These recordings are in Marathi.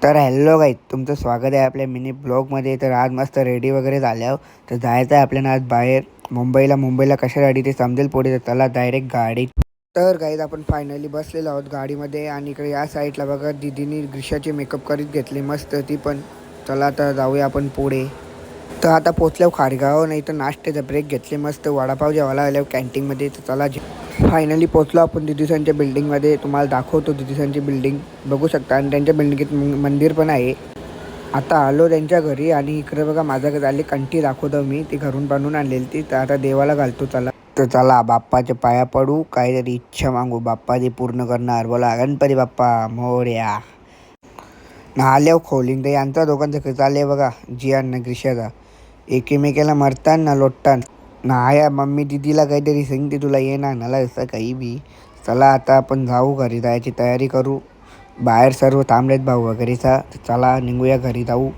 तर हॅलो गाईज, तुमचं स्वागत आहे आपल्या मिनी ब्लॉगमध्ये. तर आज मस्त रेडी वगैरे झाल्यावर तर जायचं आहे आपल्याला आज बाहेर मुंबईला कशासाठी ते समजेल पुढे. तर चला डायरेक्ट गाडी. तर गाईज आपण फायनली बसलेलो आहोत गाडीमध्ये आणि इकडे या साईडला बघा दीदीनी ग्रीशाची मेकअप करीत घेतली मस्त ती पण. चला आता जाऊया आपण पुढे. तर आता पोचल्यावर खारगाव नाही तर नाश्त्याचा ब्रेक घेतले मस्त वडापाव जेवायला आल्यावर कॅन्टीनमध्ये. तर चला फायनली पोचलो आपण दिदीसांच्या बिल्डिंगमध्ये. तुम्हाला दाखवतो दिदीसांची बिल्डिंग बघू शकता आणि त्यांच्या बिल्डिंगीत मंदिर पण आहे. आता आलो त्यांच्या घरी आणि इकडे बघा माझ्या घरी आली कंठी दाखवतो मी, ती घरून बनवून आणलेली ती. तर आता देवाला घालतो चला. तर चला बाप्पाच्या पाया पडू, काहीतरी इच्छा मागू, बाप्पा ती पूर्ण करणार. बोला गणपती बाप्पा मोरया. ना आल्यावर खोलीन तर यांचा दोघांचं खर्च आले बघा जियान ना ग्रीशाचा. एकीमेकाला मरतान ना लोटतान ना. आया मम्मी दीदीला काहीतरी सांगते तुला ये ना नाला असं काही बी. चला आता आपण जाऊ, घरी जायची तयारी करू. बाहेर सर्व थांबलेत भाऊ वगैरेचा. चला निघूया घरी जाऊ.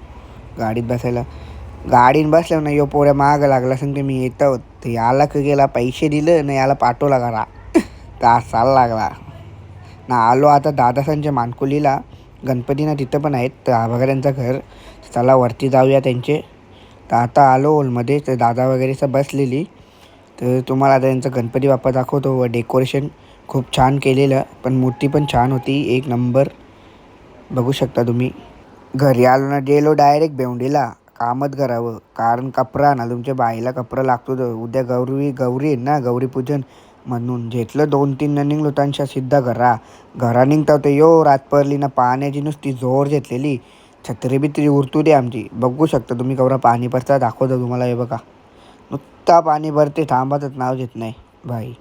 गाडीत बसायला गाडीत बसल्यावर ना यो पोऱ्या माग लागला सांगते मी येतो. तर याला का गेला पैसे दिलं ना याला पाठवला करा का चाल लागला ना. आलो आता दादासांच्या मानकुलीला, गणपतीना तिथं पण आहेत. तर बघा त्यांचं घर. चला वरती जाऊया त्यांचे. तर आता आलो हॉलमध्ये. तर दादा वगैरेचं बसलेली. तर तुम्हाला आता त्यांचं गणपती बाप्पा दाखवतो. व डेकोरेशन खूप छान केलेलं, पण मूर्ती पण छान होती एक नंबर. बघू शकता तुम्ही. घरी आलो ना गेलो डायरेक्ट भेवंडीला कामच करावं, कारण कपरा ना तुमच्या बाईला कपरा लागतो. तर उद्या गौरी आहे ना, गौरीपूजन म्हणून घेतलं 2-3 निघलो त्यांच्या सिद्धा घरा निघता होते यो रातपरली ना. पाण्याची नुसती जोर घेतलेली, छत्री बित्री उरतू दे आमची. बघू शकता तुम्ही कवरा पाणी भरता दाखवतो तुम्हाला. हे बघा नुसता पाणी भरते, थांबातच नाव घेत नाही भाई.